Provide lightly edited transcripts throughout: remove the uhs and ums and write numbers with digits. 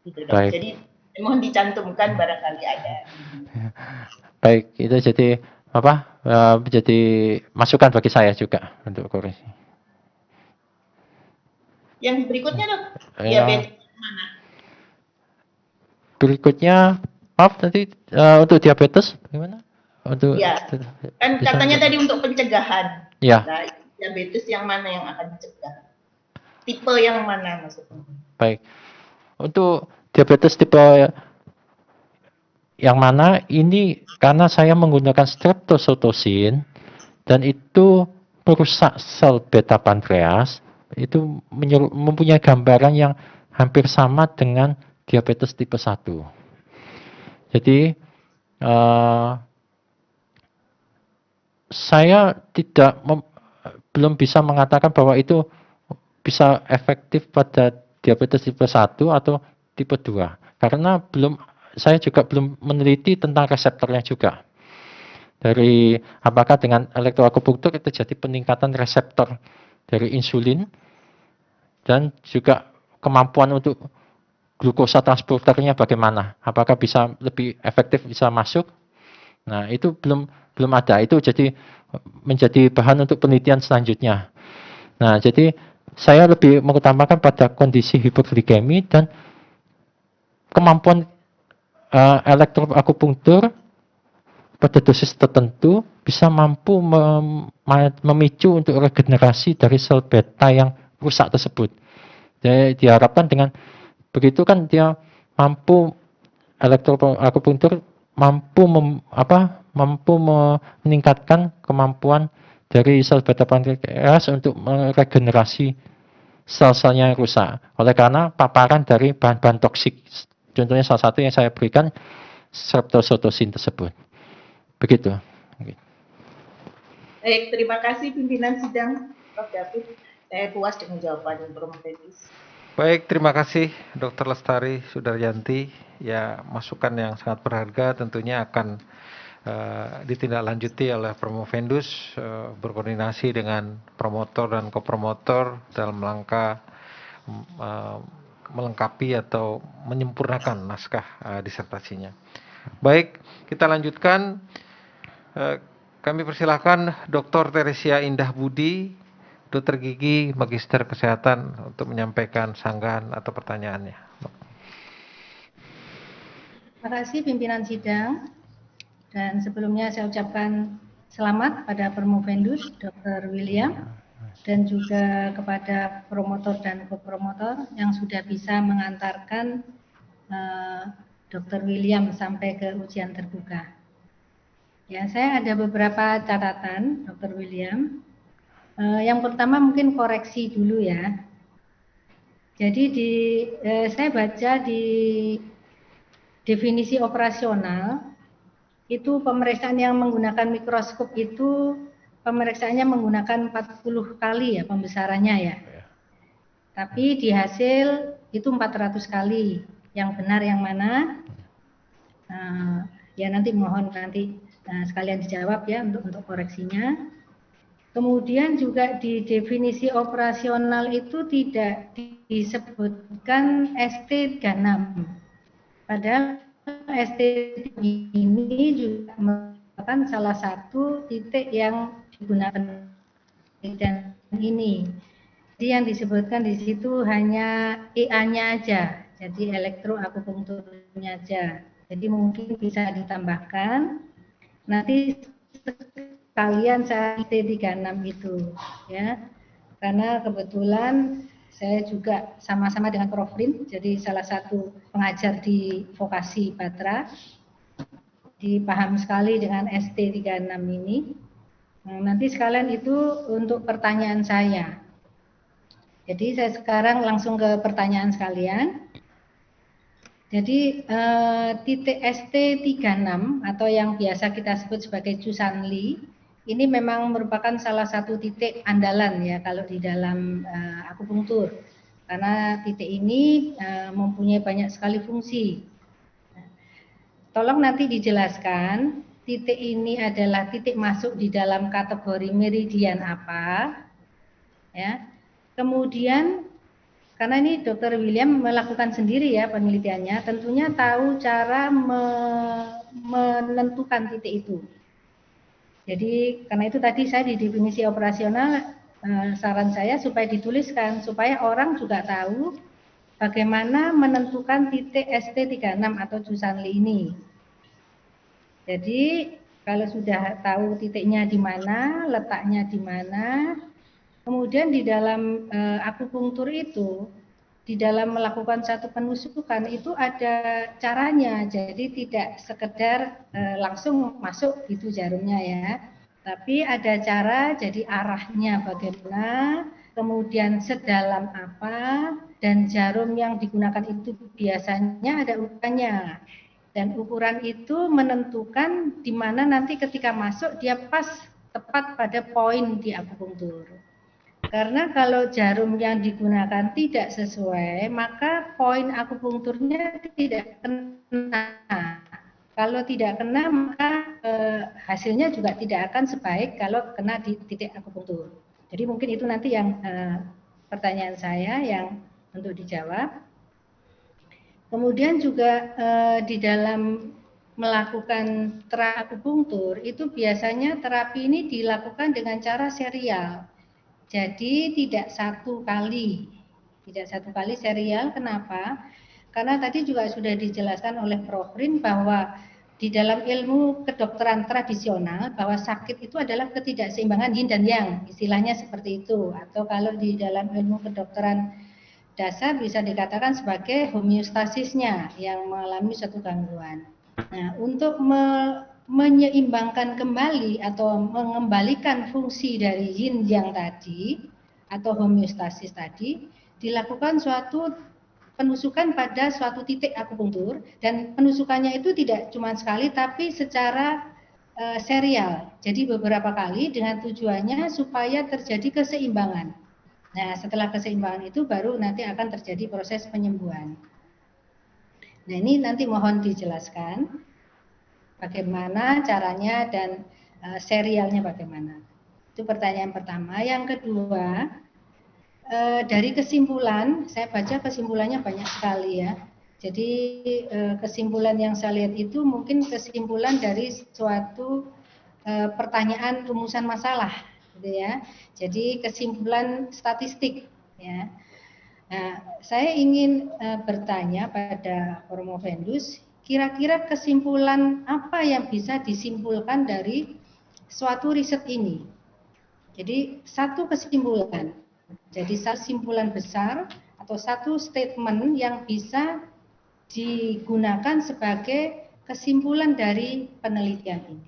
gitu dok. Baik. Jadi mohon dicantumkan barangkali ada. Baik, itu jadi apa? Jadi masukan bagi saya juga untuk koreksi. Yang berikutnya dok, Ya, diabetes mana? berikutnya, maaf tadi untuk diabetes gimana? Untuk Ya, kan bisa katanya tadi untuk pencegahan. ya, Nah, diabetes yang mana yang akan dicegah? Tipe yang mana maksudnya? baik. Untuk diabetes tipe yang mana ini karena saya menggunakan streptozotocin dan itu merusak sel beta pankreas, itu mempunyai gambaran yang hampir sama dengan diabetes tipe 1. Jadi saya belum bisa mengatakan bahwa itu bisa efektif pada diabetes tipe 1 atau tipe 2. Karena saya juga belum meneliti tentang reseptornya juga. Dari apakah dengan elektroakupunktur itu terjadi peningkatan reseptor dari insulin dan juga kemampuan untuk glukosa transporternya bagaimana? Apakah bisa lebih efektif bisa masuk? Nah, itu belum ada. Itu menjadi bahan untuk penelitian selanjutnya. Nah, jadi saya lebih mengutamakan pada kondisi hipoglikemi dan kemampuan elektroakupunktur pada dosis tertentu bisa mampu memicu untuk regenerasi dari sel beta yang rusak tersebut. Jadi diharapkan dengan begitu kan dia mampu elektroakupunktur mampu meningkatkan kemampuan dari sel beta pankreas untuk meregenerasi sel-selnya yang rusak. Oleh karena paparan dari bahan-bahan toksik. Contohnya salah satu yang saya berikan streptozotocin tersebut. Begitu. Baik, terima kasih pimpinan sidang Prof. David. Saya puas dengan jawaban Prof. Fendus. Baik, terima kasih Dr. Lestari Sudaryanti. Ya, masukan yang sangat berharga tentunya akan ditindaklanjuti oleh Promovendus berkoordinasi dengan promotor dan kopromotor dalam rangka melengkapi atau menyempurnakan naskah disertasinya. Baik, kita lanjutkan. Kami persilahkan Dr. Teresia Indah Budi, Dokter Gigi, Magister Kesehatan untuk menyampaikan sanggahan atau pertanyaannya. Terima kasih pimpinan sidang. Dan sebelumnya saya ucapkan selamat pada Promovendus, Dr. William, dan juga kepada promotor dan kopromotor yang sudah bisa mengantarkan Dr. William sampai ke ujian terbuka. Ya, saya ada beberapa catatan, Dr. William. Yang pertama mungkin koreksi dulu ya. Jadi saya baca di definisi operasional itu pemeriksaan yang menggunakan mikroskop itu pemeriksaannya menggunakan 40 kali ya pembesarannya ya. Tapi di hasil itu 400 kali. Yang benar yang mana? Ya nanti mohon sekalian dijawab ya untuk koreksinya. Kemudian juga di definisi operasional itu tidak disebutkan ST36. Padahal ST ini juga merupakan salah satu titik yang digunakan dan ini. Jadi yang disebutkan di situ hanya EA-nya aja, jadi elektroakupunkturnya aja. Jadi mungkin bisa ditambahkan. Nanti sekalian saya T36 itu, ya. Karena kebetulan saya juga sama-sama dengan Prof. Rin, jadi salah satu pengajar di vokasi Patra, dipaham sekali dengan ST36 ini. Nanti sekalian itu untuk pertanyaan saya. Jadi saya sekarang langsung ke pertanyaan sekalian. Jadi titik ST36 atau yang biasa kita sebut sebagai Cusanli, ini memang merupakan salah satu titik andalan ya kalau di dalam akupunktur. Karena titik ini mempunyai banyak sekali fungsi. Tolong nanti dijelaskan titik ini adalah titik masuk di dalam kategori meridian apa, ya. Kemudian karena ini Dr. William melakukan sendiri ya penelitiannya, tentunya tahu cara menentukan titik itu. Jadi karena itu tadi saya di definisi operasional, saran saya supaya dituliskan, supaya orang juga tahu bagaimana menentukan titik ST36 atau Jusanli ini. Jadi kalau sudah tahu titiknya di mana, letaknya di mana, kemudian di dalam akupunktur itu, di dalam melakukan satu penusukan itu ada caranya. Jadi tidak sekedar langsung masuk itu jarumnya ya. Tapi ada cara, jadi arahnya bagaimana, kemudian sedalam apa, dan jarum yang digunakan itu biasanya ada ukurannya. Dan ukuran itu menentukan di mana nanti ketika masuk dia pas tepat pada poin di akupunktur. Karena kalau jarum yang digunakan tidak sesuai, maka poin akupunkturnya tidak kena. Kalau tidak kena, maka hasilnya juga tidak akan sebaik kalau kena di titik akupunktur. Jadi mungkin itu nanti yang pertanyaan saya yang untuk dijawab. Kemudian juga di dalam melakukan terapi akupunktur itu biasanya terapi ini dilakukan dengan cara serial. Jadi tidak satu kali serial. Kenapa? Karena tadi juga sudah dijelaskan oleh Prof. Rin bahwa di dalam ilmu kedokteran tradisional bahwa sakit itu adalah ketidakseimbangan yin dan yang, istilahnya seperti itu. Atau kalau di dalam ilmu kedokteran dasar bisa dikatakan sebagai homeostasisnya yang mengalami suatu gangguan. Nah, untuk menyeimbangkan kembali atau mengembalikan fungsi dari yin yang tadi atau homeostasis tadi dilakukan suatu penusukan pada suatu titik akupunktur, dan penusukannya itu tidak cuma sekali tapi secara serial. Jadi beberapa kali dengan tujuannya supaya terjadi keseimbangan. Nah, setelah keseimbangan itu baru nanti akan terjadi proses penyembuhan. Nah, ini nanti mohon dijelaskan bagaimana caranya dan serialnya bagaimana. Itu pertanyaan pertama. Yang kedua, dari kesimpulan, saya baca kesimpulannya banyak sekali ya. Jadi kesimpulan yang saya lihat itu mungkin kesimpulan dari suatu pertanyaan rumusan masalah, gitu ya. Jadi kesimpulan statistik, ya. Nah, saya ingin bertanya pada Promovendus, kira-kira kesimpulan apa yang bisa disimpulkan dari suatu riset ini? Jadi satu kesimpulan, jadi satu kesimpulan besar atau satu statement yang bisa digunakan sebagai kesimpulan dari penelitian ini.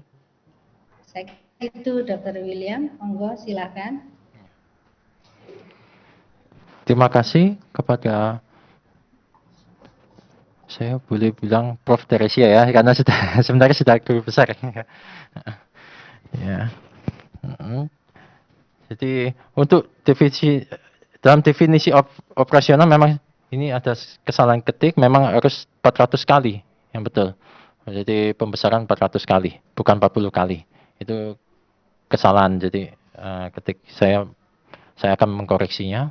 Saya kira itu Dr. William, monggo silakan. Terima kasih kepada, saya boleh bilang Prof. Teresia ya, karena sebenarnya sudah guru besar. Ya. Jadi untuk dalam definisi operasional memang ini ada kesalahan ketik, memang harus 400 kali yang betul. Jadi pembesaran 400 kali, bukan 40 kali. Itu kesalahan. Jadi ketik saya akan mengkoreksinya.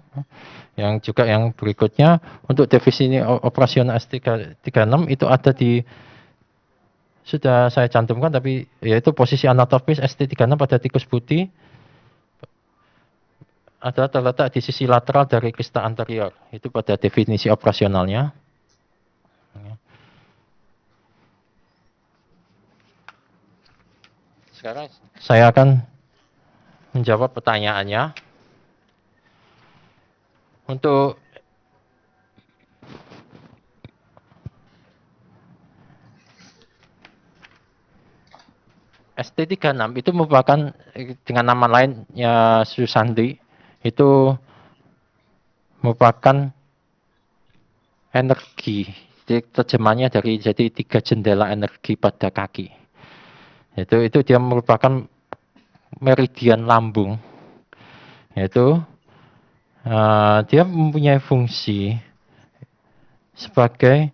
Yang juga yang berikutnya untuk definisi operasional S336 itu ada di, sudah saya cantumkan, tapi yaitu posisi anatomis ST36 pada tikus putih adalah terletak di sisi lateral dari kista anterior. Itu pada definisi operasionalnya. Sekarang saya akan menjawab pertanyaannya. Untuk ST36 itu merupakan dengan nama lainnya Susandi, itu merupakan energi. Jadi terjemahnya jadi 3 jendela energi pada kaki. Itu dia merupakan meridian lambung. Yaitu dia mempunyai fungsi sebagai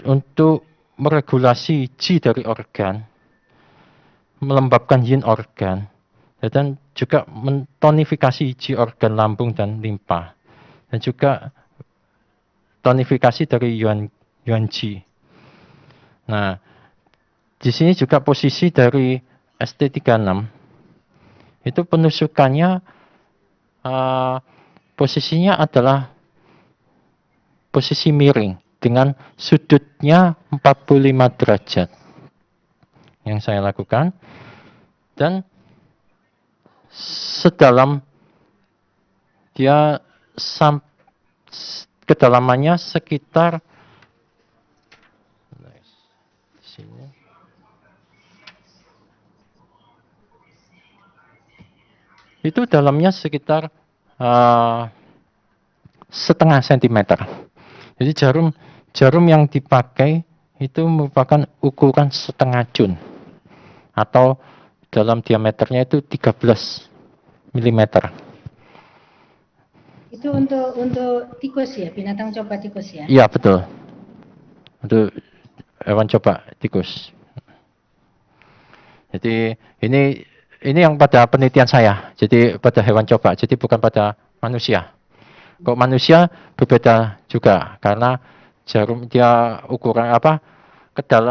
untuk meregulasi Qi dari organ, melembabkan yin organ, dan juga mentonifikasi Qi organ lambung dan limpa. dan juga tonifikasi dari Yuan Ji. Nah, di sini juga posisi dari ST36 itu penusukannya posisinya adalah posisi miring dengan sudutnya 45 derajat yang saya lakukan, dan sedalam dia kedalamannya sekitar sini. Itu dalamnya sekitar setengah sentimeter. Jadi jarum yang dipakai itu merupakan ukuran setengah cun atau dalam diameternya itu 13 mm. Itu untuk tikus ya, binatang coba tikus ya? Iya, betul. Untuk hewan coba tikus. Jadi ini yang pada penelitian saya. Jadi pada hewan coba, jadi bukan pada manusia. Kok manusia berbeda juga karena jarum dia ukuran apa?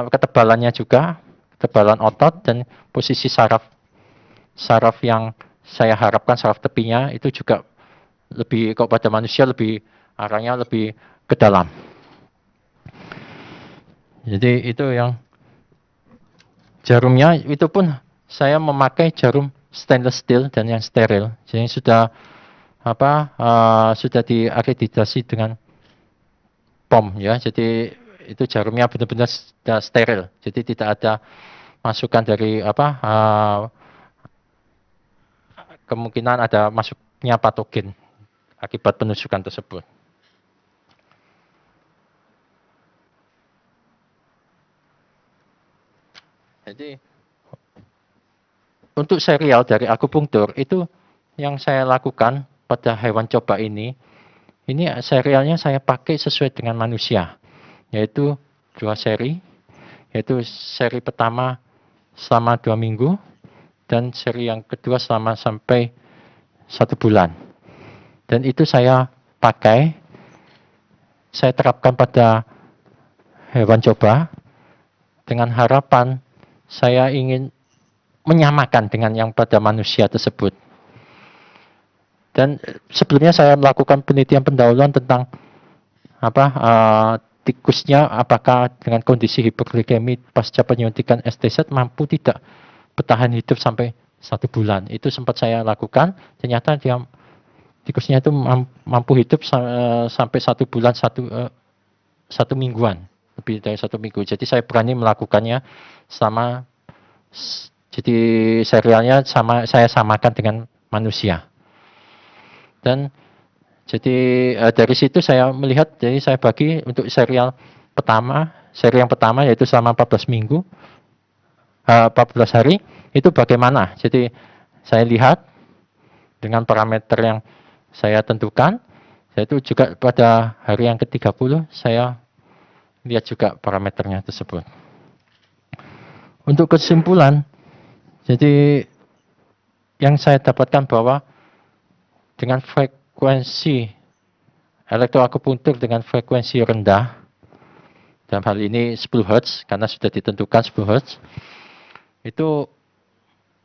Ketebalannya juga, ketebalan otot dan posisi saraf yang saya harapkan saraf tepinya itu juga lebih, kok pada manusia lebih arahnya lebih ke dalam. Jadi itu yang jarumnya itu pun saya memakai jarum stainless steel dan yang steril. Jadi sudah sudah diakreditasi dengan POM ya. Jadi itu jarumnya benar-benar steril. Jadi tidak ada masukan dari kemungkinan ada masuknya patogen akibat penusukan tersebut. Jadi untuk serial dari akupunktur itu yang saya lakukan pada hewan coba ini serialnya saya pakai sesuai dengan manusia, yaitu 2 seri, yaitu seri pertama selama 2 minggu dan seri yang kedua selama sampai 1 bulan. Dan itu saya pakai, saya terapkan pada hewan coba dengan harapan saya ingin menyamakan dengan yang pada manusia tersebut. Dan sebelumnya saya melakukan penelitian pendahuluan tentang tikusnya apakah dengan kondisi hipoglikemi pasca penyuntikan STZ mampu tidak bertahan hidup sampai 1 bulan. Itu sempat saya lakukan, ternyata tikusnya itu mampu hidup sampai 1 bulan, 1 mingguan, lebih dari 1 minggu. Jadi saya berani melakukannya sama. Jadi serialnya saya samakan dengan manusia. Dan jadi dari situ saya melihat, jadi saya bagi untuk seri yang pertama yaitu selama 14 minggu, 14 hari, itu bagaimana. Jadi saya lihat dengan parameter yang saya tentukan, yaitu juga pada hari yang ke-30 saya lihat juga parameternya tersebut. Untuk kesimpulan, jadi yang saya dapatkan bahwa dengan frekuensi elektroakupunktur dengan frekuensi rendah, dalam hal ini 10 Hz, karena sudah ditentukan 10 Hz, itu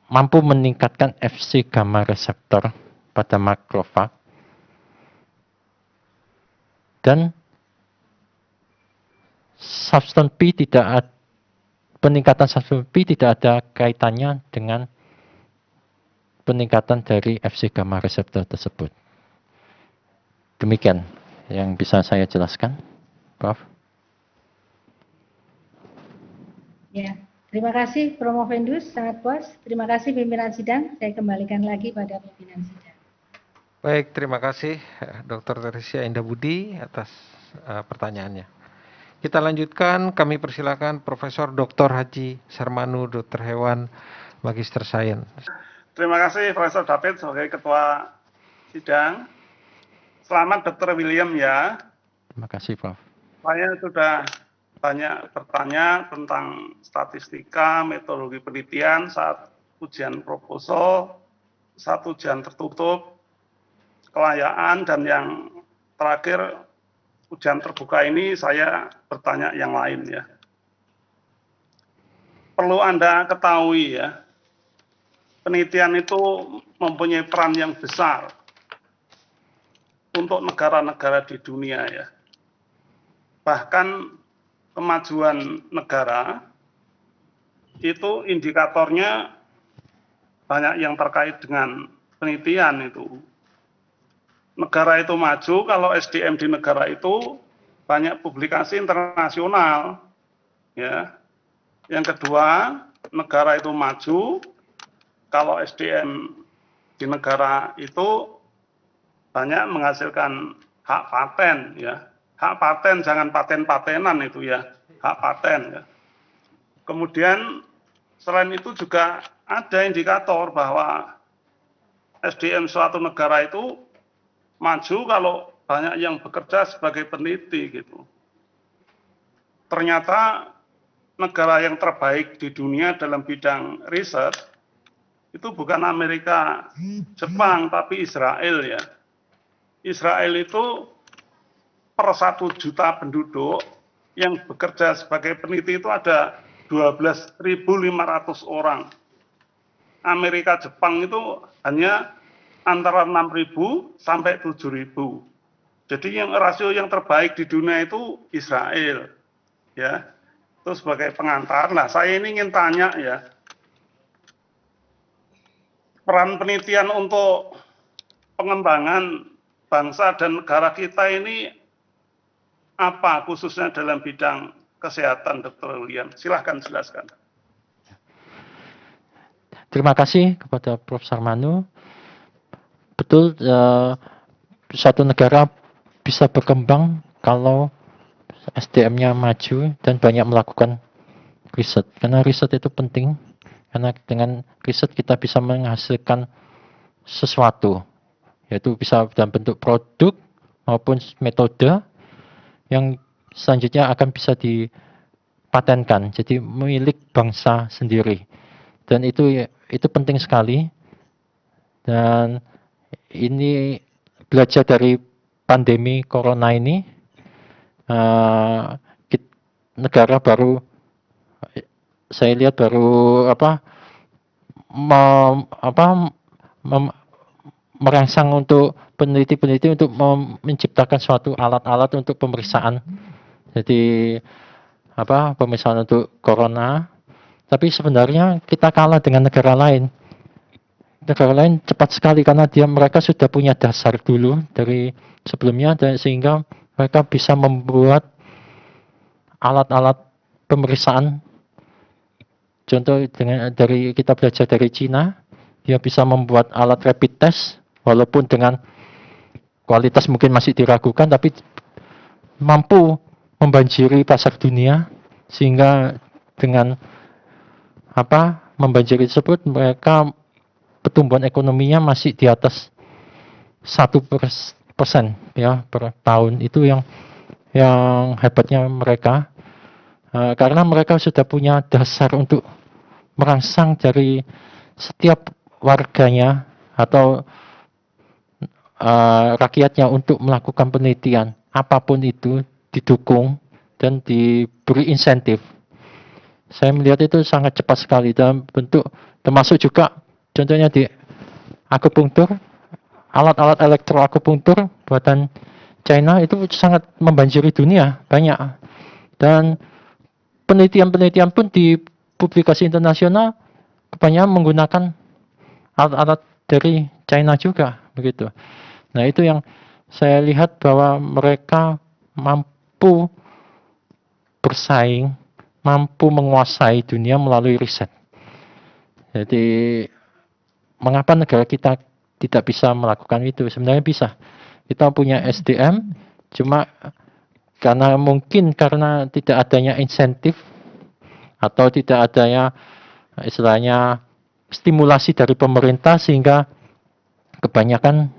mampu meningkatkan Fc gamma reseptor pada makrofag, dan substance P peningkatan substance P tidak ada kaitannya dengan peningkatan dari Fc gamma reseptor tersebut. Demikian yang bisa saya jelaskan, Prof. Ya, terima kasih Promovendus, sangat puas. Terima kasih pimpinan sidang. Saya kembalikan lagi pada pimpinan sidang. Baik, terima kasih Dr. Teresia Indah Budi atas pertanyaannya. Kita lanjutkan, kami persilakan Profesor Dr. Haji Sarmanu, Dokter Hewan, Magister Sains. Terima kasih Profesor David sebagai Ketua Sidang. Selamat Dr. William ya. Terima kasih, Prof. Saya sudah banyak bertanya tentang statistika, metodologi penelitian saat ujian proposal, saat ujian tertutup, kelayaan, dan yang terakhir ujian terbuka ini saya bertanya yang lain ya. Perlu Anda ketahui ya, penelitian itu mempunyai peran yang besar untuk negara-negara di dunia ya. Bahkan kemajuan negara itu indikatornya banyak yang terkait dengan penelitian itu. Negara itu maju kalau SDM di negara itu banyak publikasi internasional ya. Yang kedua, negara itu maju kalau SDM di negara itu banyak menghasilkan hak paten ya. Hak paten, jangan paten-patenan itu ya, hak paten ya. Kemudian selain itu juga ada indikator bahwa SDM suatu negara itu maju kalau banyak yang bekerja sebagai peneliti gitu. Ternyata negara yang terbaik di dunia dalam bidang riset itu bukan Amerika, Jepang, tapi Israel ya. Israel itu per 1 juta penduduk yang bekerja sebagai peneliti itu ada 12.500 orang. Amerika, Jepang itu hanya antara 6.000 sampai 7.000. Jadi yang rasio yang terbaik di dunia itu Israel. Ya. Itu sebagai pengantar. Nah, saya ini ingin tanya ya. Peran penelitian untuk pengembangan bangsa dan negara kita ini apa khususnya dalam bidang kesehatan, Dr. William? Silahkan jelaskan. Terima kasih kepada Prof. Sarmanu. Betul, suatu negara bisa berkembang kalau SDM-nya maju dan banyak melakukan riset. Karena riset itu penting, karena dengan riset kita bisa menghasilkan sesuatu, yaitu bisa dalam bentuk produk maupun metode yang selanjutnya akan bisa dipatenkan, jadi milik bangsa sendiri. Dan itu penting sekali. Dan ini belajar dari pandemi corona ini, negara baru, saya lihat baru merangsang untuk peneliti-peneliti untuk menciptakan suatu alat-alat untuk pemeriksaan. Jadi pemeriksaan untuk corona. Tapi sebenarnya kita kalah dengan negara lain. Negara lain cepat sekali karena mereka sudah punya dasar dulu dari sebelumnya, dan sehingga mereka bisa membuat alat-alat pemeriksaan. Contoh dari kita belajar dari Cina, dia bisa membuat alat rapid test walaupun dengan kualitas mungkin masih diragukan, tapi mampu membanjiri pasar dunia, sehingga dengan membanjiri tersebut mereka pertumbuhan ekonominya masih di atas 1% ya per tahun. Itu yang hebatnya mereka, karena mereka sudah punya dasar untuk merangsang dari setiap warganya atau rakyatnya untuk melakukan penelitian, apapun itu didukung dan diberi insentif. Saya melihat itu sangat cepat sekali dalam bentuk, termasuk juga contohnya di akupunktur, alat-alat elektroakupunktur buatan China itu sangat membanjiri dunia, banyak. Dan penelitian-penelitian pun di publikasi internasional kebanyakan menggunakan alat-alat dari China juga, begitu. Nah, itu yang saya lihat bahwa mereka mampu bersaing, mampu menguasai dunia melalui riset. Jadi, mengapa negara kita tidak bisa melakukan itu? Sebenarnya bisa. Kita punya SDM, cuma karena tidak adanya insentif atau tidak adanya istilahnya stimulasi dari pemerintah, sehingga kebanyakan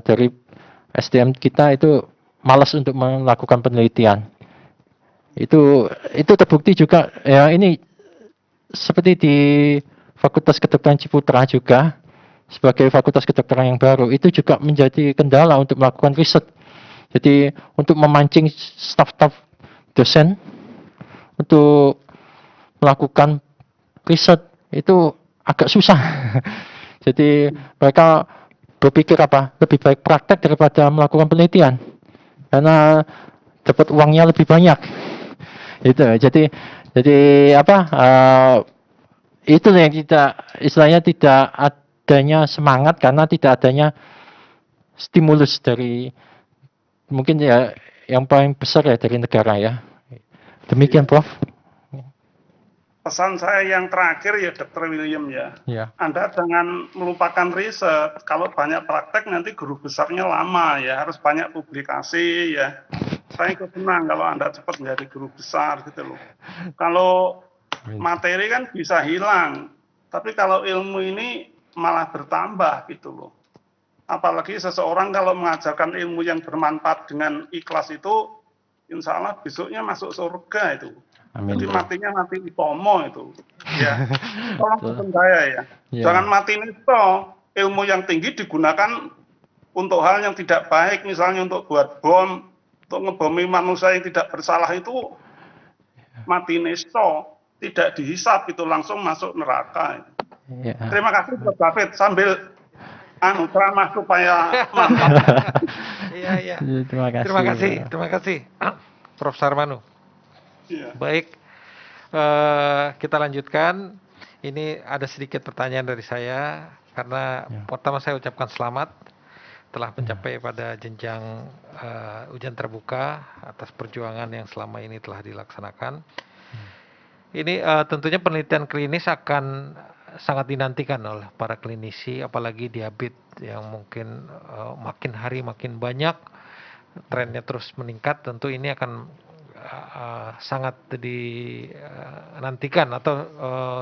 dari SDM kita itu malas untuk melakukan penelitian. Itu terbukti juga ya, ini seperti di Fakultas Kedokteran Ciputra juga, sebagai fakultas kedokteran yang baru itu juga menjadi kendala untuk melakukan riset. Jadi untuk memancing staf-staf dosen untuk melakukan riset itu agak susah. Jadi mereka berpikir apa? Lebih baik praktek daripada melakukan penelitian. Karena dapat uangnya lebih banyak. Itu. Jadi apa? Itu yang istilahnya tidak adanya semangat karena tidak adanya stimulus dari mungkin ya yang paling besar ya dari negara ya. Demikian Prof. Pesan saya yang terakhir ya Dr. William ya. Ya. Anda jangan melupakan riset. Kalau banyak praktek nanti guru besarnya lama ya, harus banyak publikasi ya. Saya ikut senang kalau Anda cepat menjadi guru besar gitu loh. Kalau materi kan bisa hilang, tapi kalau ilmu ini malah bertambah gitu loh. Apalagi seseorang kalau mengajarkan ilmu yang bermanfaat dengan ikhlas itu, insya Allah besoknya masuk surga itu. Amin. Jadi matinya mati utomo itu. Ya, tolong pesan saya ya. Ya. Jangan mati nisto. Ilmu yang tinggi digunakan untuk hal yang tidak baik, misalnya untuk buat bom, untuk ngebomi manusia yang tidak bersalah itu mati nisto, tidak dihisap itu langsung masuk neraka. Ya. Terima kasih Prof. David sambil ceramah supaya mantap. Iya. Terima kasih. Terima kasih. Prof. Sarmanu. Iya. Baik, kita lanjutkan. Ini ada sedikit pertanyaan dari saya karena pertama saya ucapkan selamat telah mencapai pada jenjang ujian terbuka atas perjuangan yang selama ini telah dilaksanakan. Ini tentunya penelitian klinis akan sangat dinantikan oleh para klinisi, apalagi diabetes yang mungkin makin hari makin banyak, trennya terus meningkat. Tentu ini akan sangat dinantikan atau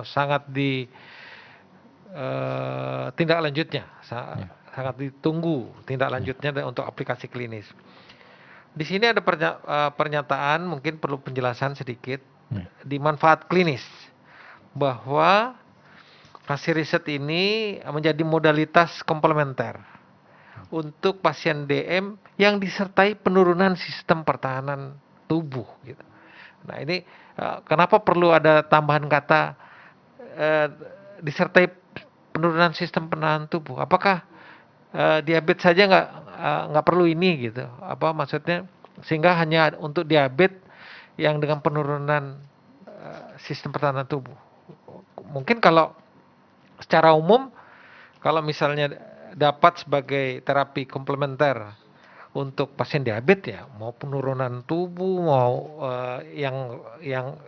sangat tindak lanjutnya, sangat ditunggu tindak lanjutnya untuk aplikasi klinis. Di sini ada pernyataan, mungkin perlu penjelasan sedikit di manfaat klinis, bahwa hasil riset ini menjadi modalitas komplementer untuk pasien DM yang disertai penurunan sistem pertahanan tubuh gitu. Nah ini kenapa perlu ada tambahan kata disertai penurunan sistem pertahanan tubuh? Apakah diabetes saja nggak perlu ini gitu? Apa maksudnya? Sehingga hanya untuk diabetes yang dengan penurunan sistem pertahanan tubuh. Mungkin kalau secara umum, kalau misalnya dapat sebagai terapi komplementer untuk pasien diabetes ya, mau penurunan tubuh, mau yang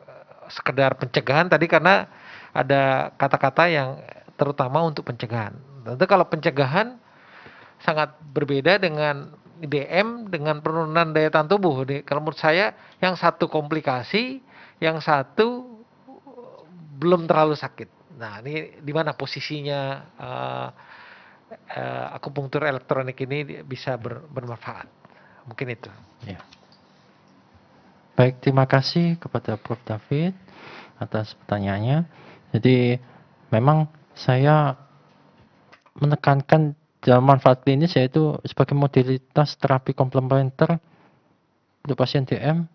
sekedar pencegahan tadi, karena ada kata-kata yang terutama untuk pencegahan. Tentu kalau pencegahan sangat berbeda dengan DM dengan penurunan daya tahan tubuh. Kalau menurut saya yang satu komplikasi, yang satu belum terlalu sakit. Nah ini di mana posisinya akupunktur elektronik ini bisa bermanfaat. Mungkin itu. Ya. Baik, terima kasih kepada Prof. David atas pertanyaannya. Jadi memang saya menekankan dalam manfaat klinis yaitu sebagai modalitas terapi komplementer untuk pasien DM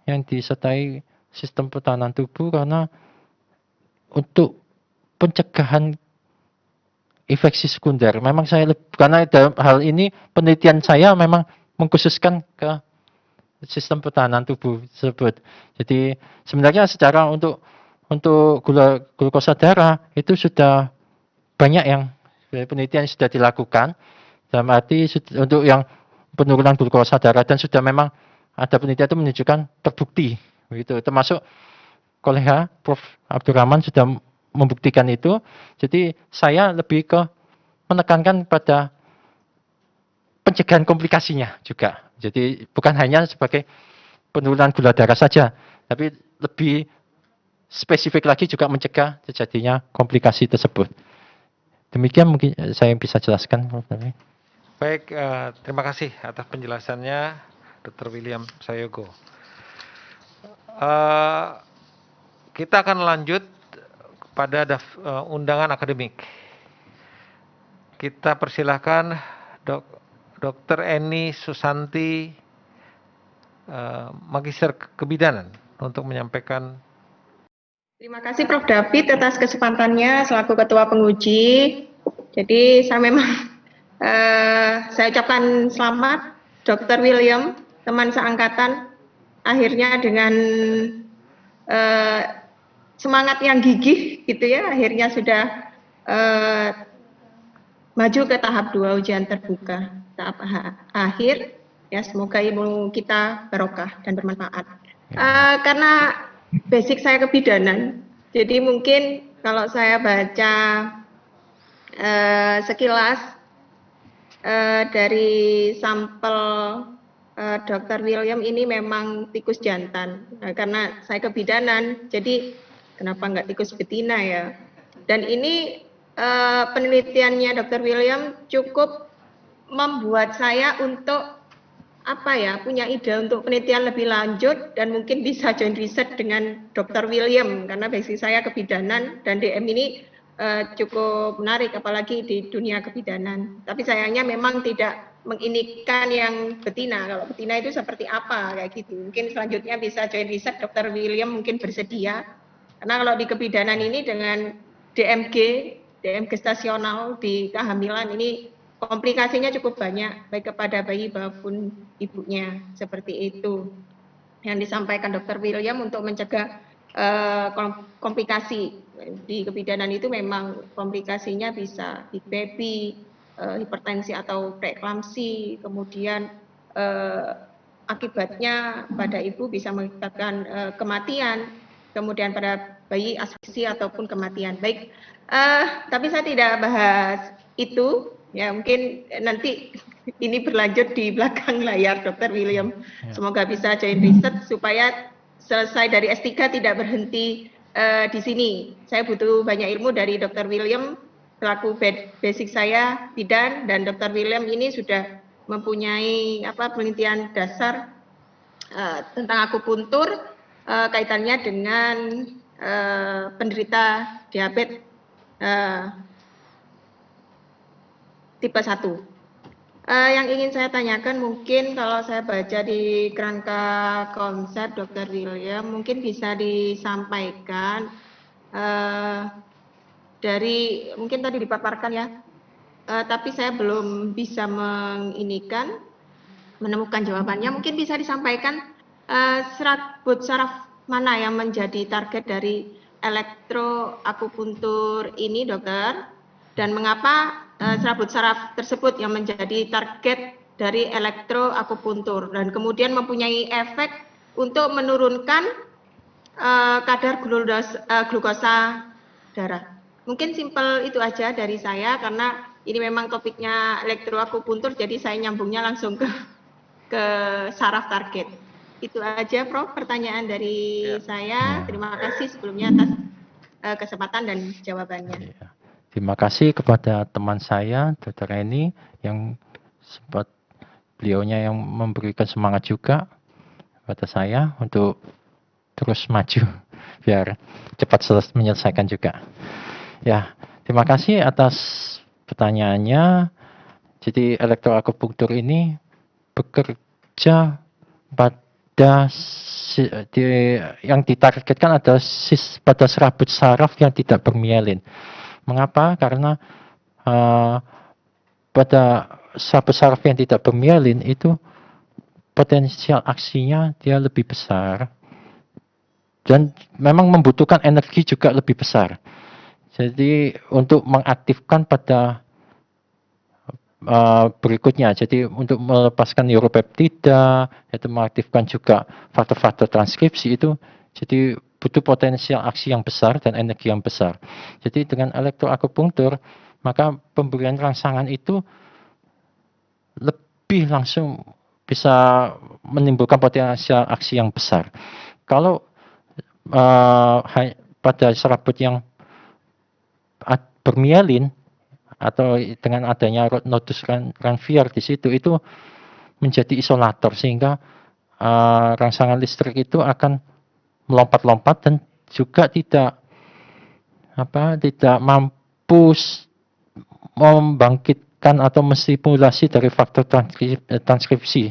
yang disertai sistem pertahanan tubuh, karena untuk pencegahan infeksi sekunder. Memang saya karena dalam hal ini penelitian saya memang mengkhususkan ke sistem pertahanan tubuh tersebut. Jadi sebenarnya secara untuk glukosa darah itu sudah banyak yang penelitian sudah dilakukan. Dalam arti untuk yang penurunan glukosa darah, dan sudah memang ada penelitian itu menunjukkan terbukti begitu. Termasuk kolega Prof. Abdurrahman sudah membuktikan itu. Jadi saya lebih ke menekankan pada pencegahan komplikasinya juga. Jadi bukan hanya sebagai penurunan gula darah saja, tapi lebih spesifik lagi juga mencegah terjadinya komplikasi tersebut. Demikian mungkin saya bisa jelaskan. Baik, terima kasih atas penjelasannya Dr. William Sayogo. Kita akan lanjut pada undangan akademik. Kita persilahkan Dr. Eni Susanti, Magister Kebidanan, untuk menyampaikan. Terima kasih Prof. David atas kesempatannya selaku Ketua Penguji. Jadi saya memang saya ucapkan selamat Dr. William, teman seangkatan, akhirnya dengan semangat yang gigih gitu ya, akhirnya sudah maju ke tahap 2 ujian terbuka, tahap akhir. Ya, semoga ilmu kita barokah dan bermanfaat. Karena basic saya kebidanan, jadi mungkin kalau saya baca sekilas dari sampel Dr. William ini memang tikus jantan. Nah, karena saya kebidanan, jadi kenapa nggak tikus betina ya? Dan ini penelitiannya Dr. William cukup membuat saya untuk punya ide untuk penelitian lebih lanjut dan mungkin bisa join riset dengan Dr. William karena basic saya kebidanan dan DM ini cukup menarik apalagi di dunia kebidanan. Tapi sayangnya memang tidak menginikan yang betina. Kalau betina itu seperti apa kayak gitu. Mungkin selanjutnya bisa join riset Dr. William mungkin bersedia. Karena kalau di kebidanan ini dengan DMG gestasional di kehamilan ini komplikasinya cukup banyak, baik kepada bayi maupun ibunya, seperti itu. Yang disampaikan Dr. William untuk mencegah komplikasi. Di kebidanan itu memang komplikasinya bisa big baby, hipertensi atau preeklamsi, kemudian akibatnya pada ibu bisa mengakibatkan kematian, kemudian pada bayi asfiksi ataupun kematian. Baik, tapi saya tidak bahas itu. Ya mungkin nanti ini berlanjut di belakang layar Dr. William. Semoga bisa join riset supaya selesai dari S3 tidak berhenti di sini. Saya butuh banyak ilmu dari Dr. William selaku basic saya bidan dan Dr. William ini sudah mempunyai penelitian dasar tentang akupuntur kaitannya dengan penderita diabetes tipe 1. Yang ingin saya tanyakan mungkin kalau saya baca di kerangka konsep Dr. William mungkin bisa disampaikan dari mungkin tadi dipaparkan ya, tapi saya belum bisa menemukan jawabannya. Mungkin bisa disampaikan serabut saraf mana yang menjadi target dari elektroakupuntur ini dokter, dan mengapa serabut saraf tersebut yang menjadi target dari elektroakupuntur dan kemudian mempunyai efek untuk menurunkan kadar glukosa darah. Mungkin simpel itu aja dari saya karena ini memang topiknya elektroakupuntur, jadi saya nyambungnya langsung ke saraf target. Itu aja Prof, pertanyaan dari saya. Terima kasih sebelumnya atas kesempatan dan jawabannya. Terima kasih kepada teman saya, Dr. Eni, yang sempat beliaunya yang memberikan semangat juga kepada saya untuk terus maju, biar cepat menyelesaikan juga. Ya, terima kasih atas pertanyaannya. Jadi elektroakupunktur ini bekerja pada yang ditargetkan adalah pada serabut saraf yang tidak bermielin. Mengapa? Karena pada serabut saraf yang tidak bermielin itu potensial aksinya dia lebih besar dan memang membutuhkan energi juga lebih besar. Jadi untuk mengaktifkan pada berikutnya, jadi untuk melepaskan neuropeptida, itu mengaktifkan juga faktor-faktor transkripsi itu, jadi butuh potensial aksi yang besar dan energi yang besar. Jadi dengan elektroakupunktur, maka pemberian rangsangan itu lebih langsung bisa menimbulkan potensial aksi yang besar. Kalau pada serabut yang bermielin atau dengan adanya nodus Ranvier di situ itu menjadi isolator sehingga rangsangan listrik itu akan melompat-lompat dan juga tidak mampu membangkitkan atau menstimulasi dari faktor transkripsi